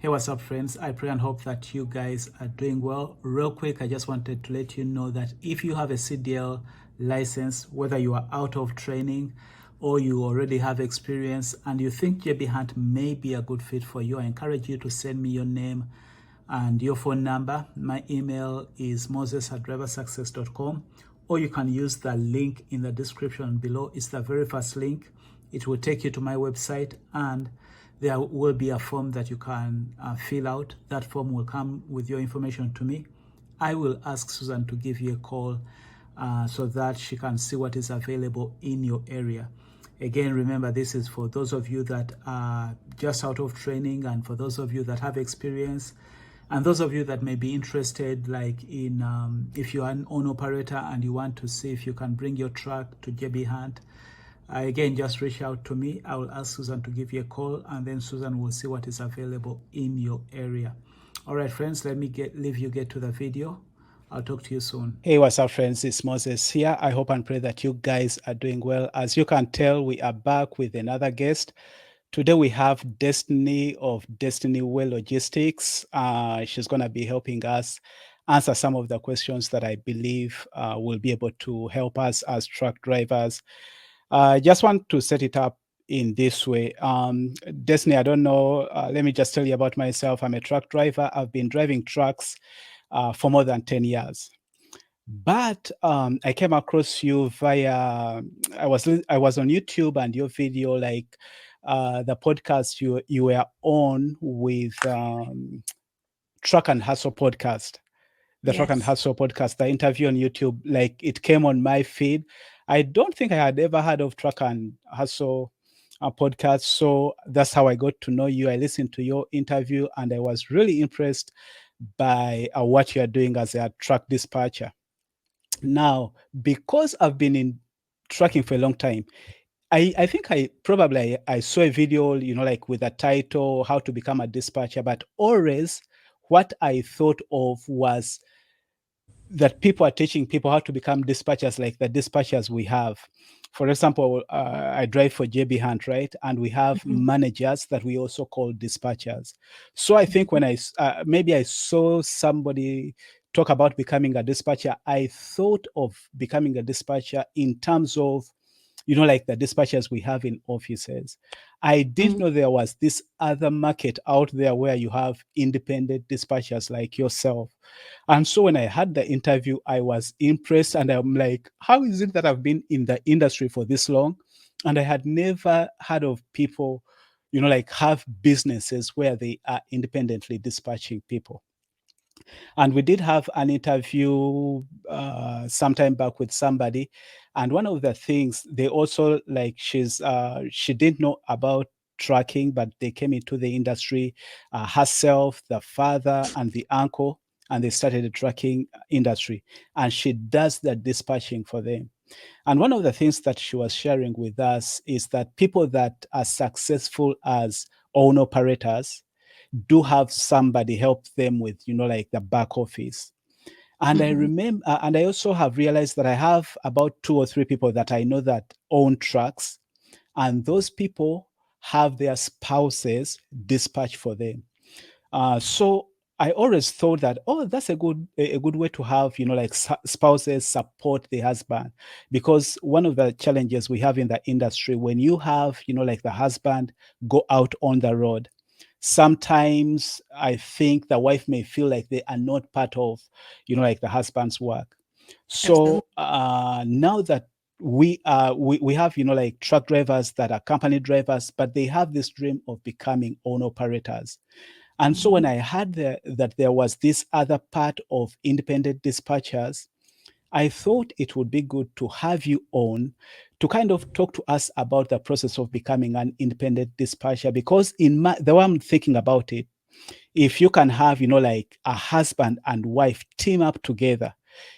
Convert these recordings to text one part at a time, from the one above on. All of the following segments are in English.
Hey, what's up, friends? I pray and hope that you guys are doing well. Real quick, I just wanted to let you know that if you have a CDL license, whether you are out of training or you already have experience and you think JB Hunt may be a good fit for you, I encourage you to send me your name and your phone number. My email is moses@driversuccess.com, or you can use the link in the description below. It's the very first link. It will take you to my website, and there will be a form that you can fill out. That form will come with your information to me. I will ask Susan to give you a call so that she can see what is available in your area. Again, remember, this is for those of you that are just out of training, and for those of you that have experience, and those of you that may be interested, like in if you are an own operator and you want to see if you can bring your truck to JB Hunt, again, just reach out to me. I will ask Susan to give you a call, and then Susan will see what is available in your area. All right, friends, let me leave you get to the video. I'll talk to you soon. Hey, what's up, friends? It's Moses here. I hope and pray that you guys are doing well. As you can tell, we are back with another guest. Today we have Destiny of Destiny Way Logistics. She's going to be helping us answer some of the questions that I believe will be able to help us as truck drivers. I just want to set it up in this way. Destiny, I don't know. Let me just tell you about myself. I'm a truck driver. I've been driving trucks for more than 10 years. But I came across you via I was on YouTube, and your video, like the podcast you were on with Truck and Hustle podcast, the Truck and Hustle podcast, the interview on YouTube, like it came on my feed. I don't think I had ever heard of Truck and Hustle podcast, so that's how I got to know you. I listened to your interview, and I was really impressed by what you are doing as a truck dispatcher. Now, because I've been in trucking for a long time, I think I saw a video, like with a title, How to Become a Dispatcher, but always what I thought of was that people are teaching people how to become dispatchers, like the dispatchers we have. For example, I drive for JB Hunt, right? And we have managers that we also call dispatchers. So I think when maybe I saw somebody talk about becoming a dispatcher, I thought of becoming a dispatcher in terms of, like the dispatchers we have in offices. I didn't know there was this other market out there where you have independent dispatchers like yourself. And so when I had the interview, I was impressed, and I'm like, how is it that I've been in the industry for this long and I had never heard of people, like have businesses where they are independently dispatching people? And we did have an interview sometime back with somebody, and one of the things they also, like, she didn't know about trucking, but they came into the industry herself, the father and the uncle, and they started the trucking industry, and she does the dispatching for them. And one of the things that she was sharing with us is that people that are successful as own operators do have somebody help them with, like the back office. And I remember, and I also have realized that I have about 2 or 3 people that I know that own trucks, and those people have their spouses dispatch for them. So I always thought that, oh, that's a good way to have, like spouses support the husband, because one of the challenges we have in the industry, when you have, like the husband go out on the road, sometimes I think the wife may feel like they are not part of, like the husband's work. So now that we have, like truck drivers that are company drivers, but they have this dream of becoming own operators. And so when I heard that there was this other part of independent dispatchers, I thought it would be good to have you on to kind of talk to us about the process of becoming an independent dispatcher. Because the way I'm thinking about it, if you can have, like a husband and wife team up together,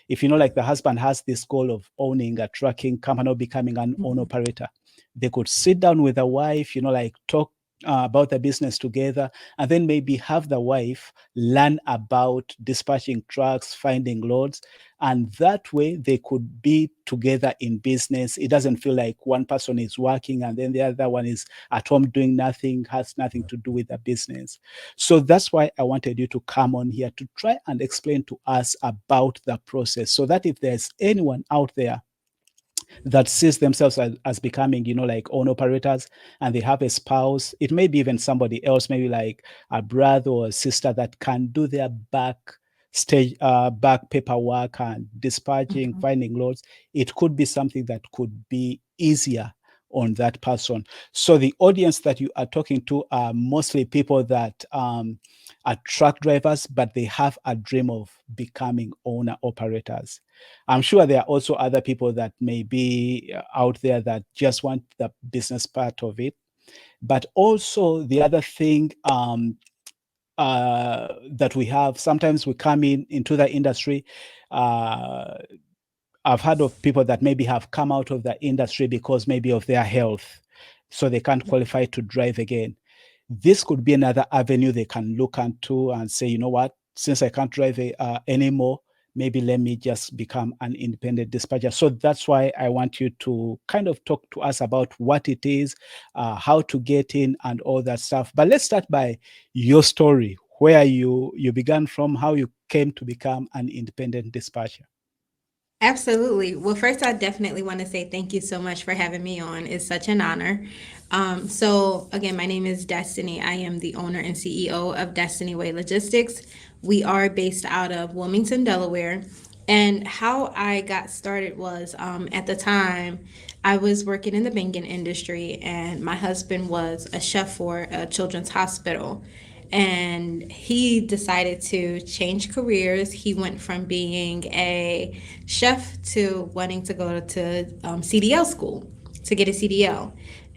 if, like the husband has this goal of owning a trucking company or becoming an own operator, they could sit down with the wife, like talk about the business together, and then maybe have the wife learn about dispatching trucks, finding loads, and that way they could be together in business. It doesn't feel like one person is working and then the other one is at home doing nothing, has nothing to do with the business. So that's why I wanted you to come on here to try and explain to us about the process, so that if there's anyone out there that sees themselves as becoming, like own operators, and they have a spouse, it may be even somebody else, maybe like a brother or a sister that can do their back paperwork and dispatching, Mhm. finding loads. It could be something that could be easier on that person. So the audience that you are talking to are mostly people that are truck drivers, but they have a dream of becoming owner operators. I'm sure there are also other people that may be out there that just want the business part of it. But also the other thing that we have, sometimes we come into the industry. Uh, I've heard of people that maybe have come out of the industry because maybe of their health, so they can't qualify to drive again. This could be another avenue they can look into and say, you know what, since I can't drive anymore, maybe let me just become an independent dispatcher. So that's why I want you to kind of talk to us about what it is, how to get in, and all that stuff. But let's start by your story, where you began from, how you came to become an independent dispatcher. Absolutely. Well, first, I definitely want to say thank you so much for having me on. It's such an honor. So, again, my name is Destiny. I am the owner and CEO of Destiny Way Logistics. We are based out of Wilmington, Delaware. And how I got started was at the time I was working in the banking industry, and my husband was a chef for a children's hospital, and he decided to change careers. He went from being a chef to wanting to go to CDL school to get a CDL.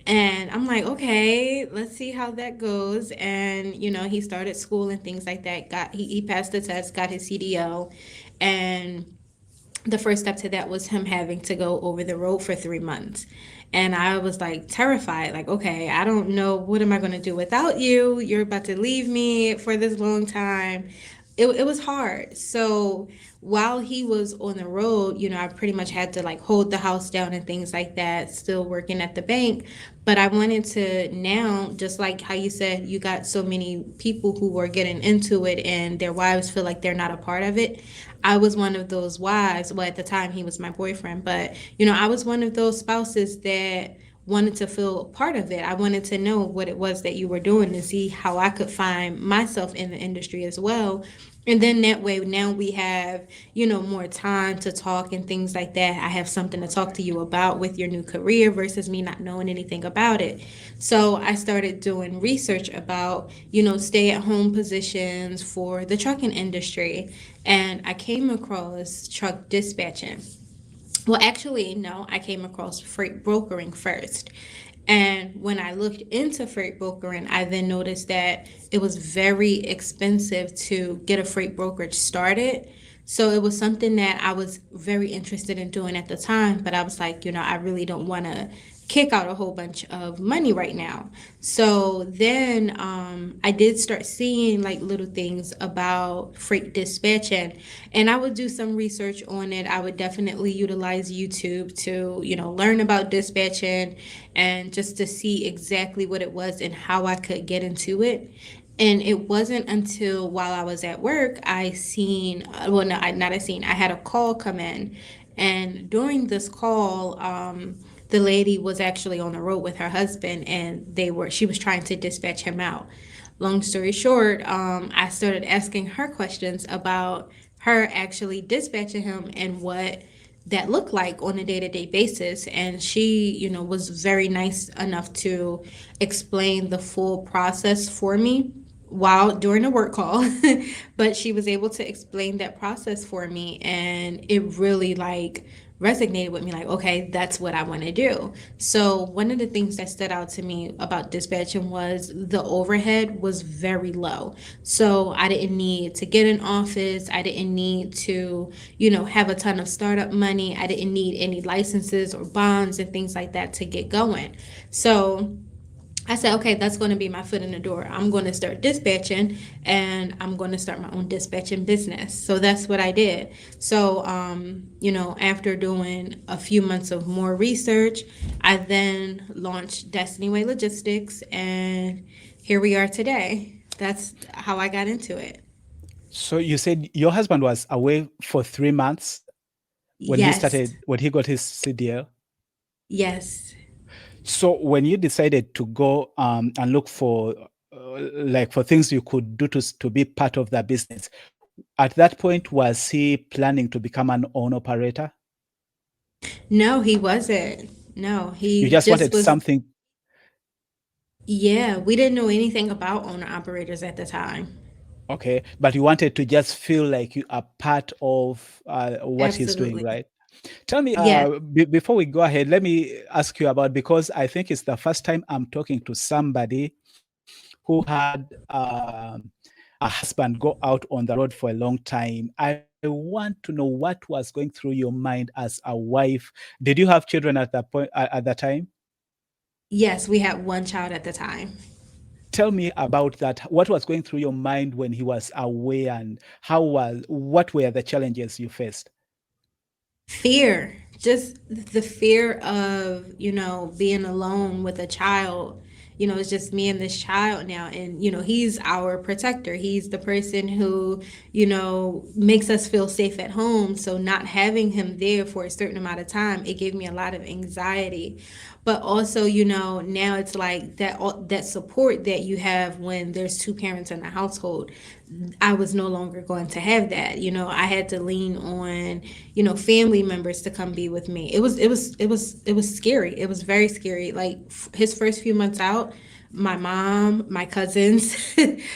And I'm like, okay, let's see how that goes. And he started school and things like that. He passed the test, got his CDL, and the first step to that was him having to go over the road for 3 months. And I was like terrified, like, okay, I don't know, what am I going to do without you? You're about to leave me for this long time. It was hard. So while he was on the road, I pretty much had to like hold the house down and things like that, still working at the bank. But I wanted to now, just like how you said, you got so many people who were getting into it and their wives feel like they're not a part of it. I was one of those wives. Well, at the time, he was my boyfriend, but I was one of those spouses that wanted to feel part of it. I wanted to know what it was that you were doing to see how I could find myself in the industry as well. And then that way, now we have, more time to talk and things like that. I have something to talk to you about with your new career versus me not knowing anything about it. So I started doing research about, stay at home positions for the trucking industry. And I came across truck dispatching. Well, actually, no, I came across freight brokering first. And when I looked into freight brokering, I then noticed that it was very expensive to get a freight brokerage started. So it was something that I was very interested in doing at the time, but I was like, I really don't want to kick out a whole bunch of money right now. So then I did start seeing like little things about freight dispatching, and I would do some research on it. I would definitely utilize YouTube to, learn about dispatching and just to see exactly what it was and how I could get into it. And it wasn't until while I was at work, I seen, well, no, not I seen, I had a call come in. And during this call, the lady was actually on the road with her husband, and she was trying to dispatch him out. Long story short, I started asking her questions about her actually dispatching him and what that looked like on a day-to-day basis. And she, was very nice enough to explain the full process for me while during a work call. But she was able to explain that process for me, and it really like resonated with me, like, okay, that's what I want to do. So one of the things that stood out to me about dispatching was the overhead was very low. So I didn't need to get an office, I didn't need to, have a ton of startup money, I didn't need any licenses or bonds and things like that to get going. So I said, okay, that's going to be my foot in the door. I'm going to start dispatching and I'm going to start my own dispatching business. So that's what I did. So, after doing a few months of more research, I then launched Destiny Way Logistics, and here we are today. That's how I got into it. So you said your husband was away for 3 months Yes. when he got his CDL. Yes. So when you decided to go and look for like for things you could do to be part of that business, at that point was he planning to become an own operator? No, he wasn't. No, You he just just wanted was. something. Yeah, we didn't know anything about owner operators at the time. Okay, but you wanted to just feel like you are part of what he's doing, Absolutely. right? Tell me, Yes. before we go ahead, let me ask you about, because I think it's the first time I'm talking to somebody who had a husband go out on the road for a long time. I want to know what was going through your mind as a wife. Did you have children at that point, at that time? Yes, we had one child at the time. Tell me about that. What was going through your mind when he was away, and what were the challenges you faced? Fear, just the fear of, being alone with a child. It's just me and this child now. And, he's our protector. He's the person who, makes us feel safe at home. So not having him there for a certain amount of time, it gave me a lot of anxiety. But also, now it's like that support that you have when there's two parents in the household. I was no longer going to have that. I had to lean on, family members to come be with me. It was scary. It was very scary. Like his first few months out, my mom, my cousins,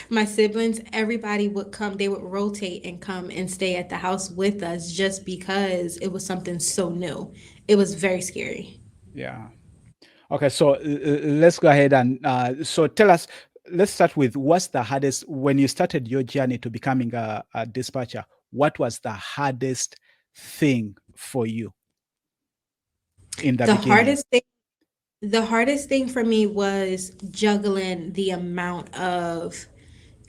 my siblings, everybody would come. They would rotate and come and stay at the house with us just because it was something so new. It was very scary. Yeah. Okay, so let's go ahead and so tell us. Let's start with what's the hardest when you started your journey to becoming a dispatcher. What was the hardest thing for you in the The beginning? hardest thing the hardest thing for me was juggling the amount of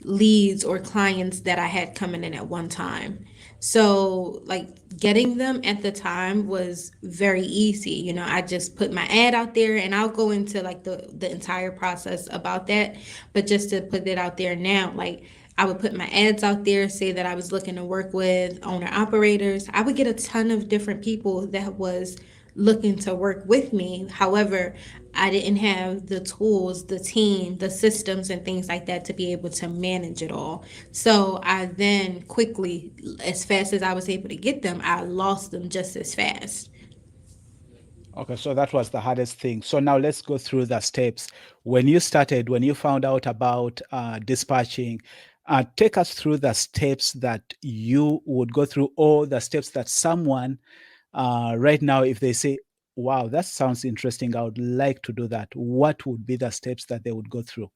leads or clients that I had coming in at one time. So, like, getting them at the time was very easy. I just put my ad out there, and I'll go into like the entire process about that. But just to put it out there now, like, I would put my ads out there, say that I was looking to work with owner operators. I would get a ton of different people that was looking to work with me. However, I didn't have the tools, the team, the systems, and things like that to be able to manage it all. So I then quickly, as fast as I was able to get them, I lost them just as fast. Okay, so that was the hardest thing. So now let's go through the steps. When you started, when you found out about dispatching, take us through the steps that you would go through, or the steps that someone right now, if they say, wow, that sounds interesting, I would like to do that. What would be the steps that they would go through?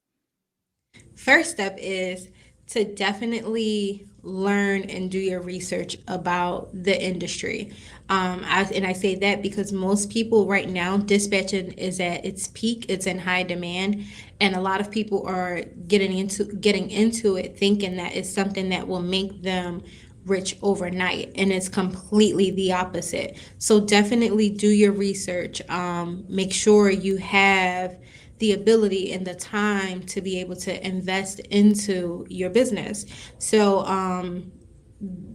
First step is to definitely learn and do your research about the industry. And I say that because most people right now, dispatching is at its peak. It's in high demand, and a lot of people are getting into it thinking that it's something that will make them rich overnight, and it's completely the opposite. So definitely do your research. Make sure you have the ability and the time to be able to invest into your business. So,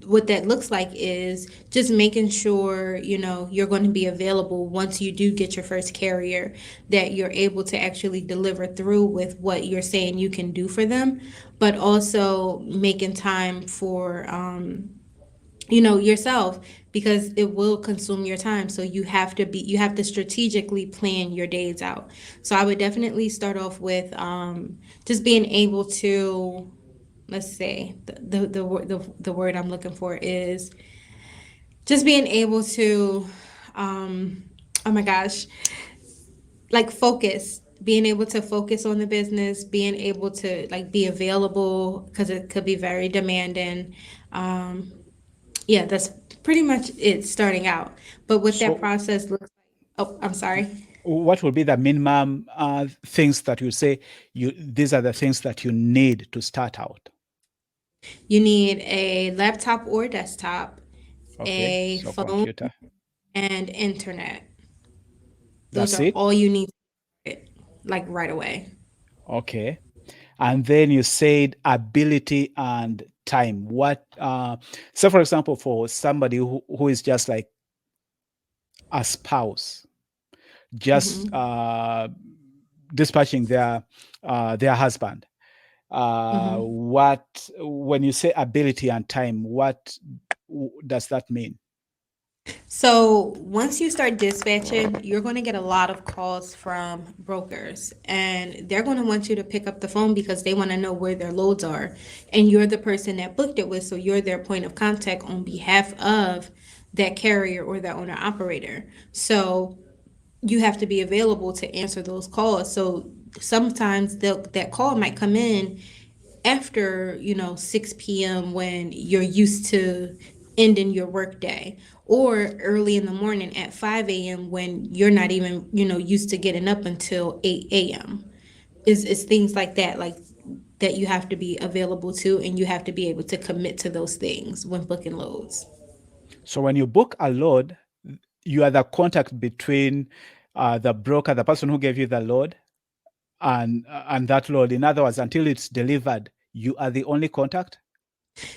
what that looks like is just making sure you're going to be available once you do get your first carrier, that you're able to actually deliver through with what you're saying you can do for them, but also making time for yourself, because it will consume your time. So you have to strategically plan your days out. So I would definitely start off with just being able to, let's say, the word I'm looking for is just being able to, oh my gosh, like focus, being able to focus on the business, being able to like be available because it could be very demanding. um, yeah, that's pretty much it starting out. But what that So process looks like, oh, I'm sorry. What would be the minimum things that you say these are the things that you need to start out? You need a laptop or desktop, Okay, a so phone, computer. and internet. Those That's are it? all you need, like right away. Okay. And then you said ability and time. What, so for example, for somebody who is just like a spouse, just Hmm. dispatching their husband. Hmm. What when you say ability and time, what does that mean? So once you start dispatching, you're going to get a lot of calls from brokers, and they're going to want you to pick up the phone because they want to know where their loads are. And you're the person that booked it with, so you're their point of contact on behalf of that carrier or that owner operator. So you have to be available to answer those calls. So sometimes that call might come in after 6 p.m. when you're used to ending your workday, or early in the morning at 5 a.m. when you're not even used to getting up until 8 a.m. Is things like that, that you have to be available to, and you have to be able to commit to those things when booking loads. So when you book a load, you are the contact between the broker, the person who gave you the load, and that load. In other words, until it's delivered, you are the only contact.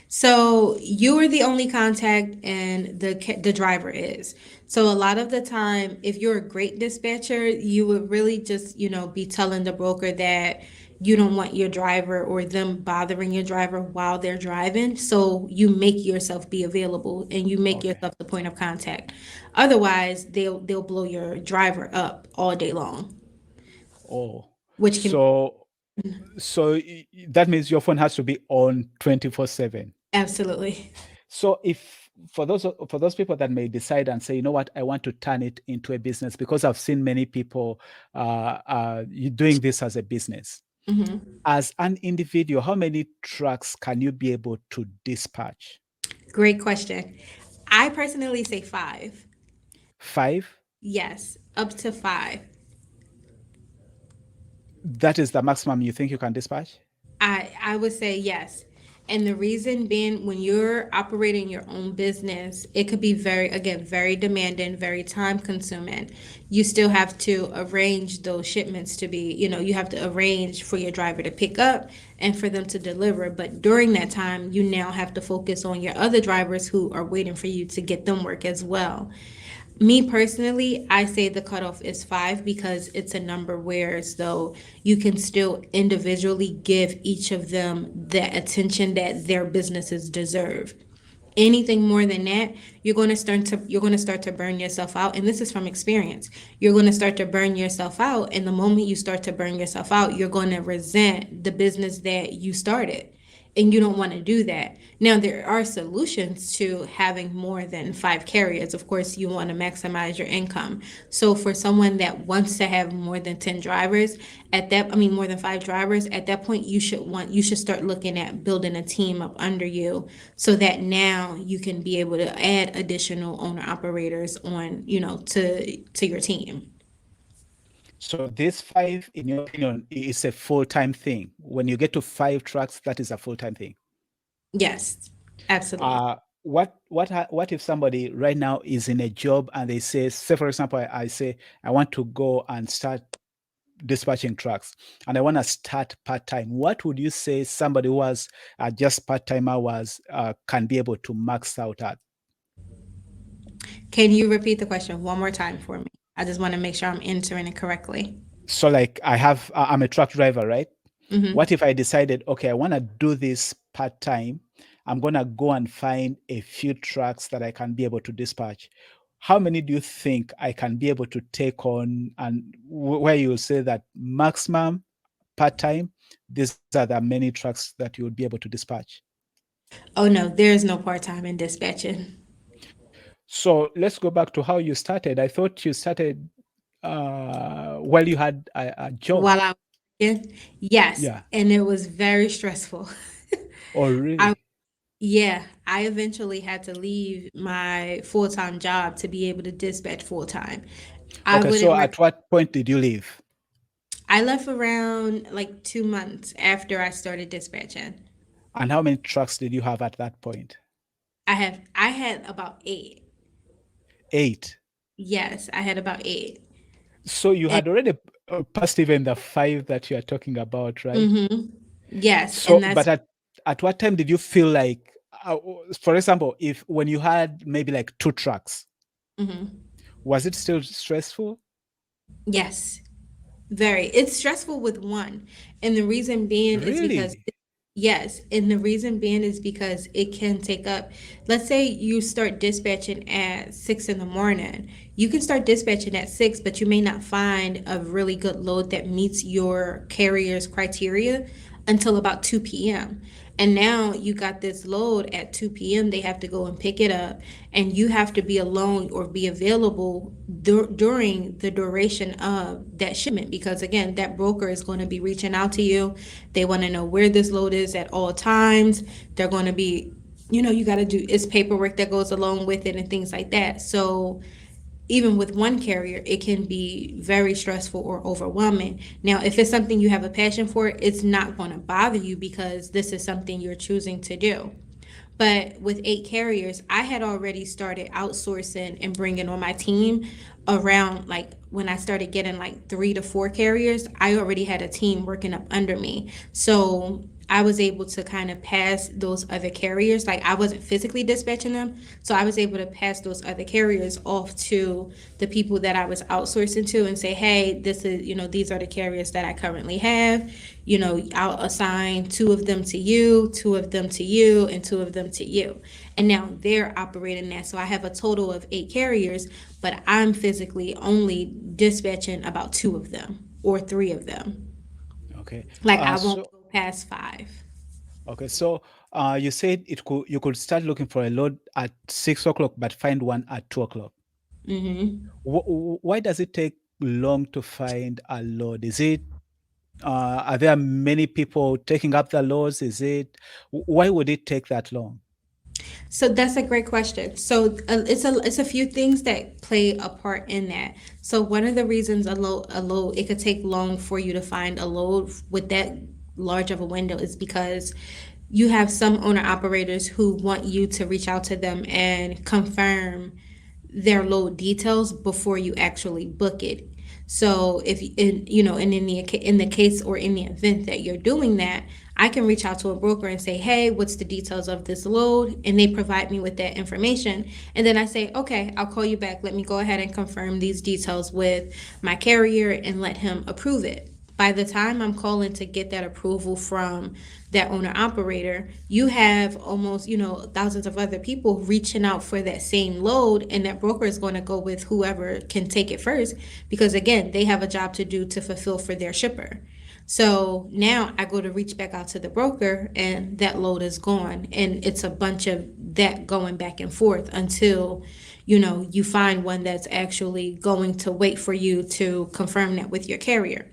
So you are the only contact, and the driver is. So a lot of the time, if you're a great dispatcher, you would really just be telling the broker that you don't want your driver or them bothering your driver while they're driving. So you make yourself be available, and you make Okay. yourself the point of contact. Otherwise, they'll blow your driver up all day long, Oh, which can so that means your phone has to be on 24/7. absolutely. So if for those people that may decide and say, you know what, I want to turn it into a business, because I've seen many people doing this as a business. Hmm. As an individual, how many trucks can you be able to dispatch? Great question. I personally say five. Five? Yes, up to five. That is the maximum you think you can dispatch? I would say yes. And the reason being, when you're operating your own business, it could be very demanding, very time consuming. You still have to arrange those shipments to be, you have to arrange for your driver to pick up and for them to deliver. But during that time, you now have to focus on your other drivers who are waiting for you to get them work as well. Me personally, I say the cutoff is five because it's a number where as though you can still individually give each of them the attention that their businesses deserve. Anything more than that, you're going to start to burn yourself out, and this is from experience. You're going to start to burn yourself out, and the moment you start to burn yourself out, you're going to resent the business that you started, and you don't want to do that. Now, there are solutions to having more than five carriers. Of course, you want to maximize your income. So for someone that wants to have more than 10 drivers, more than five drivers, at that point you should start looking at building a team up under you, so that now you can be able to add additional owner operators on, to your team. So this five, in your opinion, is a full-time thing. When you get to five trucks, that is a full-time thing. Yes, absolutely. What if somebody right now is in a job and they say for example, I say I want to go and start dispatching trucks and I want to start part-time. What would you say somebody who has just part-time hours can be able to max out at? Can you repeat the question one more time for me? I just want to make sure I'm answering it correctly. So like I'm a truck driver, right? What Hmm. if I decided, okay, I want to do this part time? I'm going to go and find a few trucks that I can be able to dispatch. How many do you think I can be able to take on? And where you say that maximum part time, these are the many trucks that you would be able to dispatch. Oh no, there is no part time in dispatching. So let's go back to how you started. I thought you started while you had a job. While I was working, yes, Yeah. and it was very stressful. Oh, I really? Yeah, I eventually had to leave my full time job to be able to dispatch full time. I Okay, so wouldn't at rec- what point did you leave? I left around like 2 months after I started dispatching. And how many trucks did you have at that point? I had about eight. 8. Yes, I had about eight. So you And had already passed even the 5 that you are talking about, right? yes, So, and but that's at what time did you feel like, for example, if when you had maybe like 2 trucks, was it still stressful? yes. Very. It's stressful with one. And the reason being is because, Really? yes, and the reason being is because it can take up, let's say you start dispatching at 6 in the morning. You can start dispatching at 6, but you may not find a really good load that meets your carrier's criteria until about 2 p.m. And now you got this load at 2 p.m. They have to go and pick it up, and you have to be alone or be available during the duration of that shipment because, again, that broker is going to be reaching out to you. They want to know where this load is at all times. They're going to be, you got to do it's paperwork that goes along with it and things like that. So, even with one carrier, it can be very stressful or overwhelming. Now, if it's something you have a passion for, it's not going to bother you because this is something you're choosing to do. But with eight carriers, I had already started outsourcing and bringing on my team around like when I started getting like 3 to 4 carriers, I already had a team working up under me. So I was able to kind of pass those other carriers. Like I wasn't physically dispatching them. So I was able to pass those other carriers off to the people that I was outsourcing to and say, hey, this is, these are the carriers that I currently have. I'll assign 2 of them to you, 2 of them to you, and 2 of them to you. And now they're operating that. So I have a total of 8 carriers, but I'm physically only dispatching about 2 of them or 3 of them. Okay. Like I won't So go past 5. okay, so you said you could start looking for a load at 6 o'clock, but find one at 2 o'clock. Why does it take long to find a load? Is it are there many people taking up the loads? Is it why would it take that long? So that's a great question. So it's a few things that play a part in that. So one of the reasons a load it could take long for you to find a load with that large of a window is because you have some owner operators who want you to reach out to them and confirm their load details before you actually book it. So if and in the case or in the event that you're doing that, I can reach out to a broker and say, "Hey, what's the details of this load?" And they provide me with that information. And then I say, "Okay, I'll call you back. Let me go ahead and confirm these details with my carrier and let him approve it." By the time I'm calling to get that approval from that owner operator, you have almost, thousands of other people reaching out for that same load, and that broker is going to go with whoever can take it first because, again, they have a job to do to fulfill for their shipper. So now I go to reach back out to the broker, and that load is gone. And it's a bunch of that going back and forth until you find one that's actually going to wait for you to confirm that with your carrier.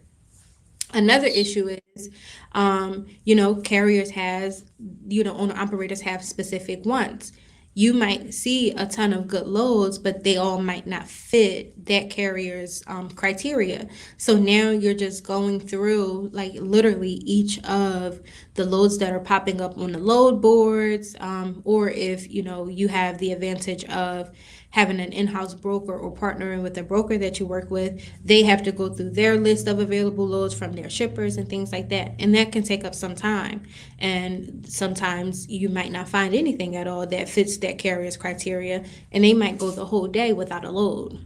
Another issue is, carriers has, owner operators have specific ones. You might see a ton of good loads, but they all might not fit that carrier's criteria. So now you're just going through like literally each of the loads that are popping up on the load boards, or if you have the advantage of having an in-house broker or partnering with a broker that you work with, they have to go through their list of available loads from their shippers and things like that. And that can take up some time. And sometimes you might not find anything at all that fits that carrier's criteria, and they might go the whole day without a load.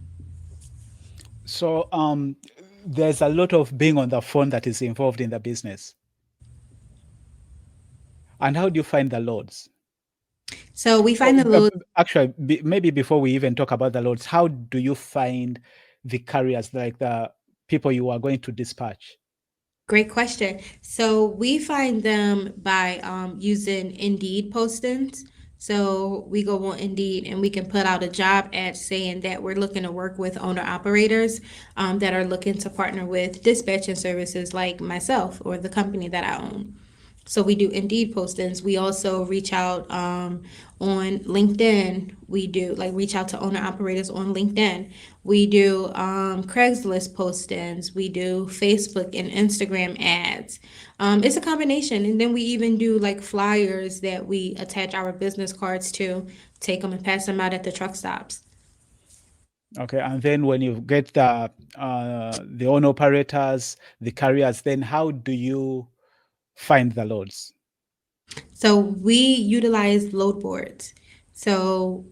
So there's a lot of being on the phone that is involved in the business. And how do you find the loads? So we Oh, find the load. actually, maybe before we even talk about the loads, how do you find the carriers, like the people you are going to dispatch? Great question. So we find them by using Indeed postings. So we go on Indeed and we can put out a job ad saying that we're looking to work with owner operators that are looking to partner with dispatching services like myself or the company that I own. So we do Indeed postings. We also reach out on LinkedIn. We do like reach out to owner operators on LinkedIn. We do Craigslist postings. We do Facebook and Instagram ads. It's a combination, and then we even do like flyers that we attach our business cards to, take them and pass them out at the truck stops. Okay, and then when you get the own operators, the carriers, then how do you find the loads? So we utilize load boards. So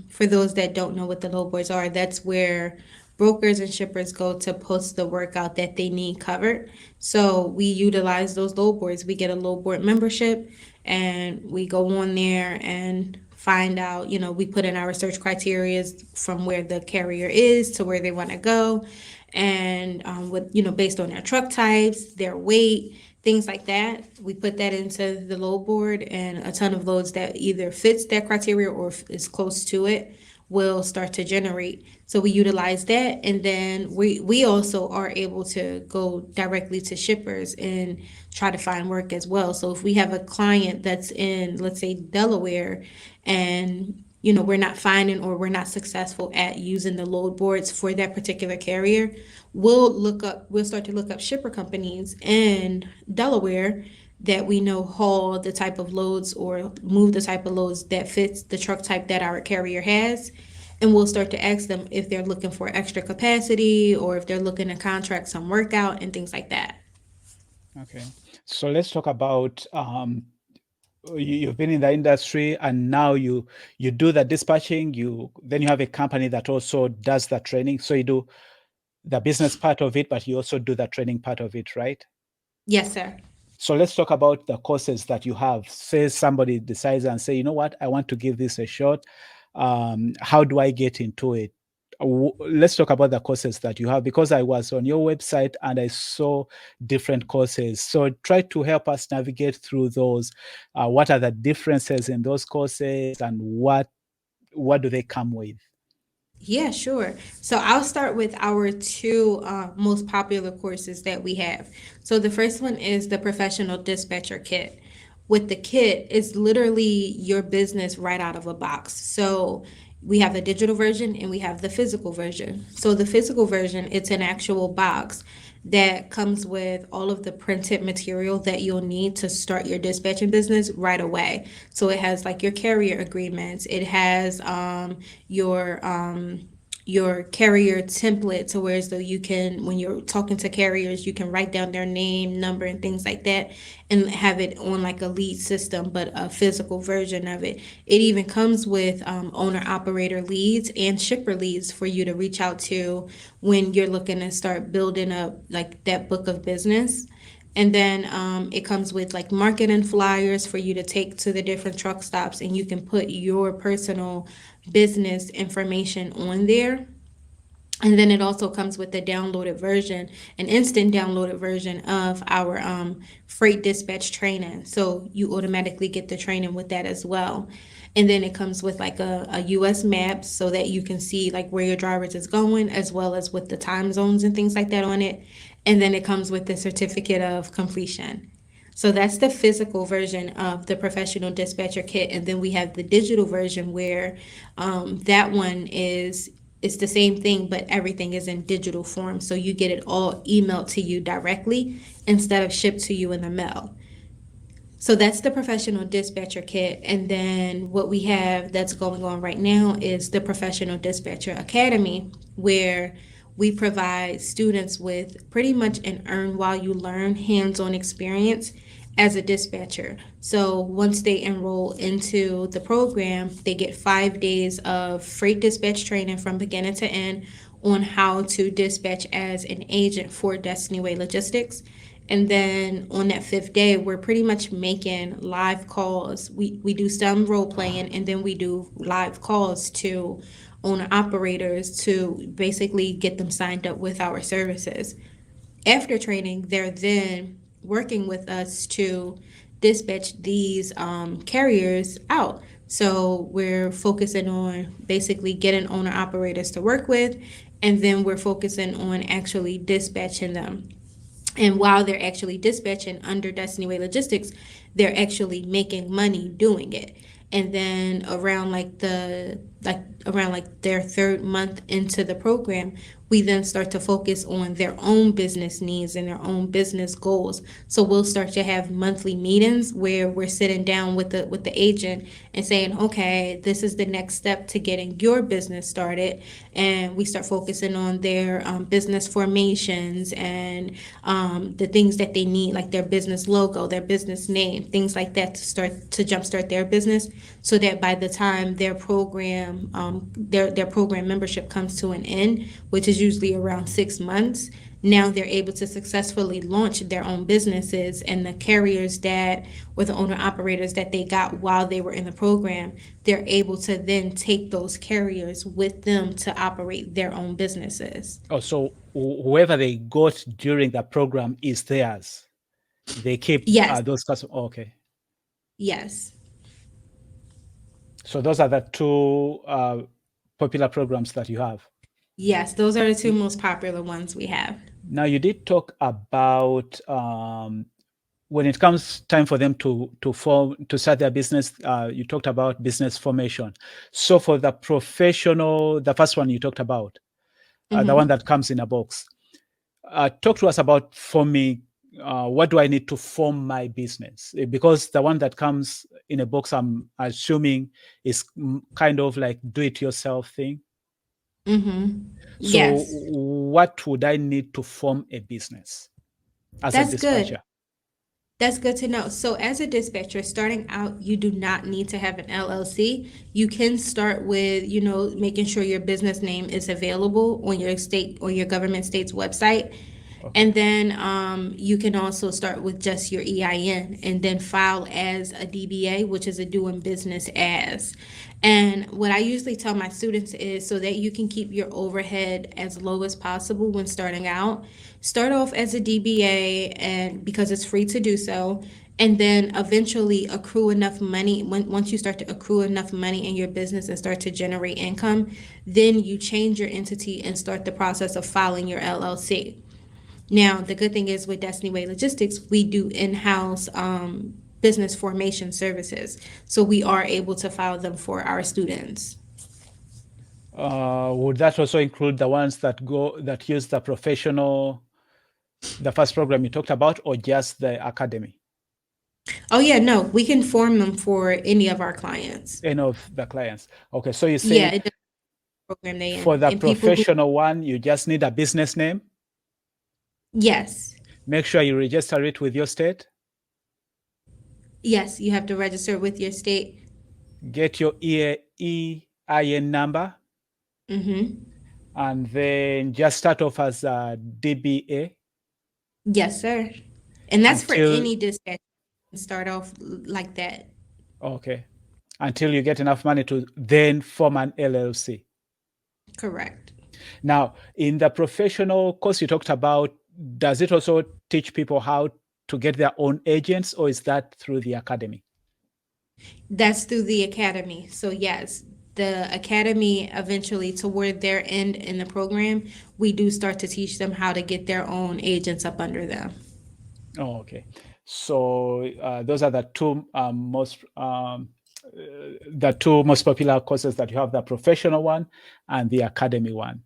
for those that don't know what the load boards are, that's where brokers and shippers go to post the work out that they need covered. So we utilize those load boards. We get a load board membership, and we go on there and find out, we put in our search criteria from where the carrier is to where they want to go, and with based on their truck types, their weight, things like that. We put that into the load board, and a ton of loads that either fits that criteria or is close to it will start to generate. So we utilize that, and then we also are able to go directly to shippers and try to find work as well. So if we have a client that's in, let's say, Delaware, and we're not finding or we're not successful at using the load boards for that particular carrier, we'll start to look up shipper companies in Delaware that we know haul the type of loads or move the type of loads that fits the truck type that our carrier has. And we'll start to ask them if they're looking for extra capacity or if they're looking to contract some work out and things like that. Okay, so let's talk about you've been in the industry, and now you do the dispatching. Then you have a company that also does the training. So you do the business part of it, but you also do the training part of it, right? Yes, sir. So let's talk about the courses that you have. Say somebody decides and say, you know what, I want to give this a shot. How do I get into it? Let's talk about the courses that you have, because I was on your website and I saw different courses. So try to help us navigate through those. What are the differences in those courses, and what do they come with? Yeah, sure. So I'll start with our two most popular courses that we have. So the first one is the Professional Dispatcher Kit. With the kit, it's literally your business right out of a box. So we have the digital version and we have the physical version. So the physical version, it's an actual box that comes with all of the printed material that you'll need to start your dispatching business right away. So it has like your carrier agreements, it has your carrier template, to where so you can, when you're talking to carriers, you can write down their name, number, and things like that, and have it on like a lead system, but a physical version of it. It even comes with owner operator leads and shipper leads for you to reach out to when you're looking to start building up like that book of business. And then it comes with like marketing flyers for you to take to the different truck stops, and you can put your personal business information on there. And then it also comes with the downloaded version, an instant downloaded version of our freight dispatch training. So you automatically get the training with that as well. And then it comes with like a US map so that you can see like where your drivers is going, as well as with the time zones and things like that on it. And then it comes with the certificate of completion. So that's the physical version of the Professional Dispatcher Kit, and then we have the digital version where that one is it's the same thing, but everything is in digital form. So you get it all emailed to you directly instead of shipped to you in the mail. So that's the Professional Dispatcher Kit. And then what we have that's going on right now is the Professional Dispatcher Academy, where we provide students with pretty much an earn while you learn hands-on experience as a dispatcher. So once they enroll into the program, they get 5 days of freight dispatch training from beginning to end on how to dispatch as an agent for Destiny Way Logistics. And then on that fifth day, we're pretty much making live calls. We do some role playing, and then we do live calls to owner operators to basically get them signed up with our services. After training, they're then working with us to dispatch these carriers out. So we're focusing on basically getting owner operators to work with, and then we're focusing on actually dispatching them. And while they're actually dispatching under Destiny Way Logistics, they're actually making money doing it. And then around like their third month into the program, we then start to focus on their own business needs and their own business goals. So we'll start to have monthly meetings where we're sitting down with the agent and saying, okay, this is the next step to getting your business started. And we start focusing on their business formations and the things that they need, like their business logo, their business name, things like that, to jumpstart their business, so that by the time their program membership comes to an end, which is usually around 6 months, now they're able to successfully launch their own businesses, and the carriers that or the owner operators that they got while they were in the program, they're able to then take those carriers with them to operate their own businesses. Oh, so whoever they got during the program is theirs. They keep Yes. those customers. Oh, okay. Yes. So those are the two popular programs that you have. Yes, those are the two most popular ones we have. Now, you did talk about when it comes time for them to start their business. You talked about business formation. So for the professional, the first one you talked about, the one that comes in a box. Talk to us about forming. What do I need to form my business? Because the one that comes in a box, I'm assuming, is kind of like do-it-yourself thing. So Yes. what would I need to form a business as a That's good. dispatcher? That's good to know. So, as a dispatcher, starting out, you do not need to have an LLC. You can start with, making sure your business name is available on your state or your government state's website. And then you can also start with just your EIN and then file as a DBA, which is a doing business as. And what I usually tell my students is, so that you can keep your overhead as low as possible when starting out, start off as a DBA, and because it's free to do so, and then eventually accrue enough money. Once you start to accrue enough money in your business and start to generate income, then you change your entity and start the process of filing your LLC. Now, the good thing is with Destiny Way Logistics, we do in-house business formation services. So we are able to file them for our students. Would that also include the ones that use the professional, the first program you talked about, or just the academy? Oh yeah, no, we can form them for any of our clients. Any of the clients. Okay, so you Yeah, say it does program they for in. the And people who, professional one, you just need a business name. yes, Make sure you register it with your state. yes, you have to register with your state. Get your EIN number. And then just start off as a DBA. Yes, sir. And that's for Until- any dispatch. Start off like that. Okay. Until you get enough money to then form an LLC. Correct. Now, in the professional course you talked about, does it also teach people how to get their own agents, or is that through the academy? That's through the academy. So yes, the academy eventually, toward their end in the program, we do start to teach them how to get their own agents up under them. Oh, okay. So those are the two most popular courses that you have: the professional one and the academy one.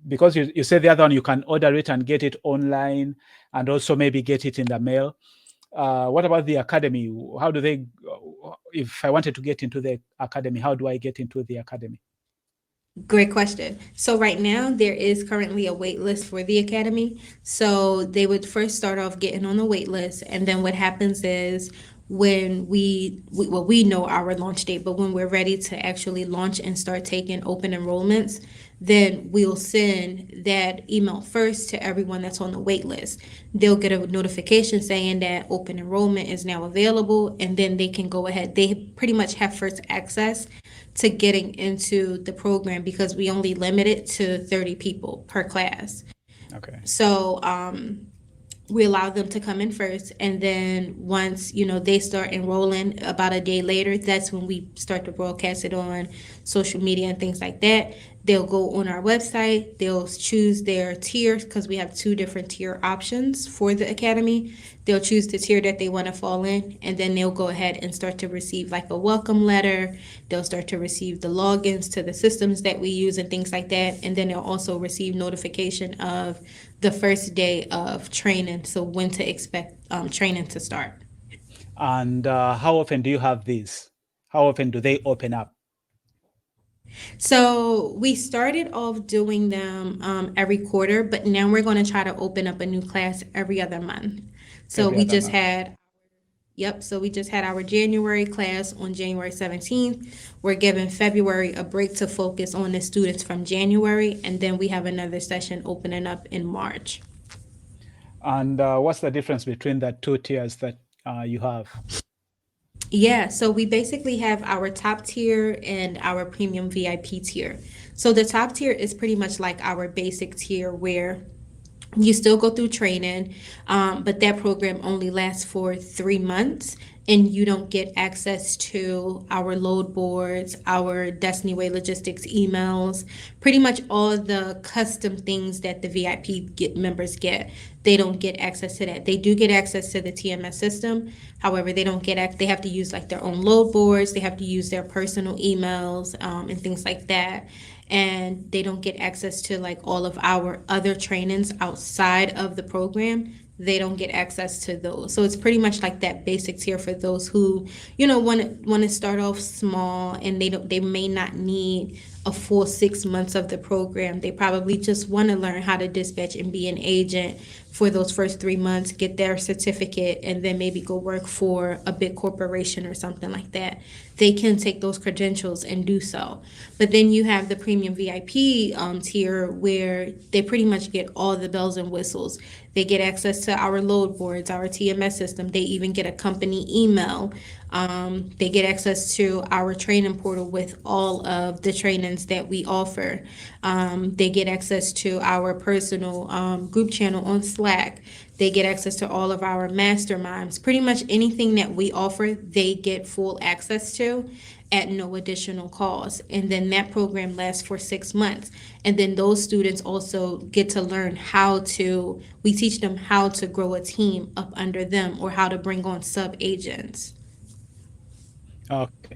Because you said the other one, you can order it and get it online, and also maybe get it in the mail. What about the academy? How do they? If I wanted to get into the academy, how do I get into the academy? Great question. So right now there is currently a wait list for the academy. So they would first start off getting on the wait list, and then what happens is when we know our launch date, but when we're ready to actually launch and start taking open enrollments, then we'll send that email first to everyone that's on the wait list. They'll get a notification saying that open enrollment is now available, and then they can go ahead. They pretty much have first access to getting into the program because we only limit it to 30 people per class. Okay. So we allow them to come in first, and then once they start enrolling about a day later, that's when we start to broadcast it on social media and things like that. They'll go on our website, they'll choose their tier because we have two different tier options for the academy. They'll choose the tier that they want to fall in, and then they'll go ahead and start to receive like a welcome letter. They'll start to receive the logins to the systems that we use and things like that. And then they'll also receive notification of the first day of training, so when to expect training to start. And how often do you have these? How often do they open up? So we started off doing them every quarter, but now we're going to try to open up a new class every other month. So Every we other just month. had, yep, so we just had our January class on January 17th. We're giving February a break to focus on the students from January, and then we have another session opening up in March. And what's the difference between the two tiers that you have? Yeah, so we basically have our top tier and our premium VIP tier. So the top tier is pretty much like our basic tier where you still go through training, but that program only lasts for 3 months, and you don't get access to our load boards, our Destiny Way Logistics emails, pretty much all the custom things that the VIP members get. They don't get access to that. They do get access to the TMS system. However, they don't get they have to use like their own load boards. They have to use their personal emails and things like that, and they don't get access to like all of our other trainings outside of the program. They don't get access to those. So it's pretty much like that basic tier for those who, want to start off small, and they may not need a full 6 months of the program. They probably just want to learn how to dispatch and be an agent for those first 3 months, get their certificate, and then maybe go work for a big corporation or something like that. They can take those credentials and do so. But then you have the premium VIP tier where they pretty much get all the bells and whistles. They get access to our load boards, our TMS system. They even get a company email. They get access to our training portal with all of the trainings that we offer. They get access to our personal group channel on Slack. They get access to all of our masterminds. Pretty much anything that we offer, they get full access to at no additional cost. And then that program lasts for 6 months. And then those students also get to learn we teach them how to grow a team up under them or how to bring on sub agents. Okay.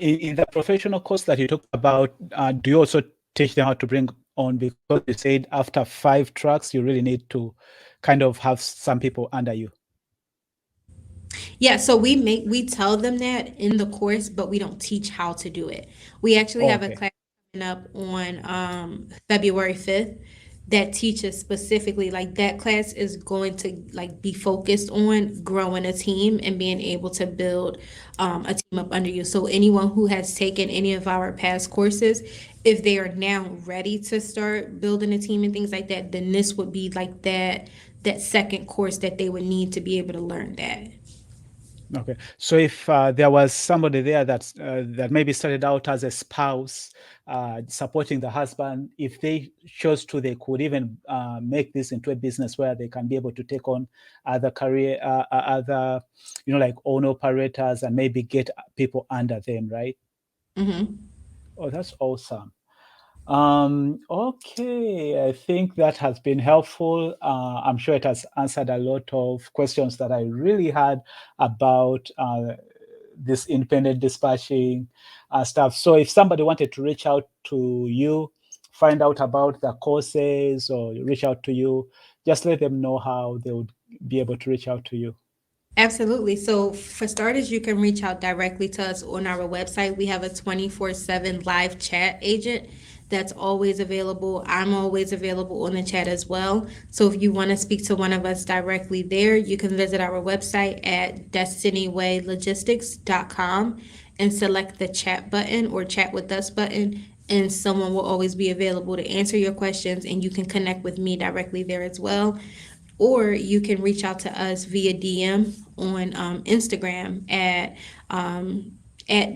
In the professional course that you talked about, do you also teach them how to bring on? Because you said after 5 trucks, you really need to kind of have some people under you. Yeah, so we tell them that in the course, but we don't teach how to do it. We actually have a Okay. class coming up on February 5th that teaches specifically, like that class is going to like be focused on growing a team and being able to build a team up under you. So anyone who has taken any of our past courses, if they are now ready to start building a team and things like that, then this would be like that second course that they would need to be able to learn that. Okay. So if there was somebody there that maybe started out as a spouse, supporting the husband, if they chose to, they could even make this into a business where they can be able to take on other other, like own operators and maybe get people under them, right? Mm-hmm. Oh, that's awesome. Okay, I think that has been helpful. I'm sure it has answered a lot of questions that I really had about this independent dispatching stuff. So if somebody wanted to reach out to you, find out about the courses or reach out to you, just let them know how they would be able to reach out to you. Absolutely. So, for starters, you can reach out directly to us on our website. We have a 24/7 live chat agent that's always available. I'm always available on the chat as well. So, if you want to speak to one of us directly there, you can visit our website at destinywaylogistics.com and select the chat button or chat with us button. And someone will always be available to answer your questions, and you can connect with me directly there as well. Or you can reach out to us via DM on Instagram at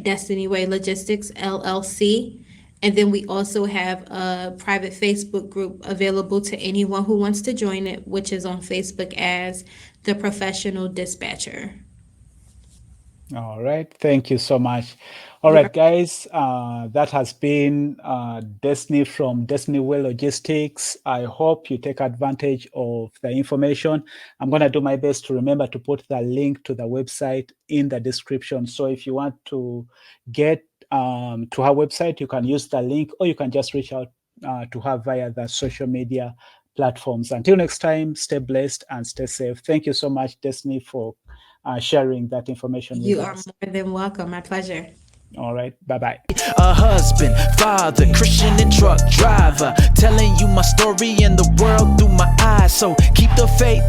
Destiny Way Logistics LLC. And then we also have a private Facebook group available to anyone who wants to join it, which is on Facebook as the Professional Dispatcher. All right. Thank you so much. All You right, guys. That has been Destiny from Destiny Way Logistics. I hope you take advantage of the information. I'm going to do my best to remember to put the link to the website in the description. So if you want to get to her website, you can use the link, or you can just reach out to her via the social media platforms. Until next time, stay blessed and stay safe. Thank you so much, Destiny, for sharing that information with are us. more than welcome. My pleasure. All right. Bye-bye. A husband, father, Christian and truck driver, telling you my story and the world through my eyes. So keep the faith,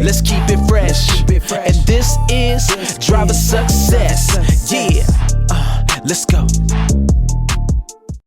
let's keep it fresh. And this is driver success. Yeah, let's go.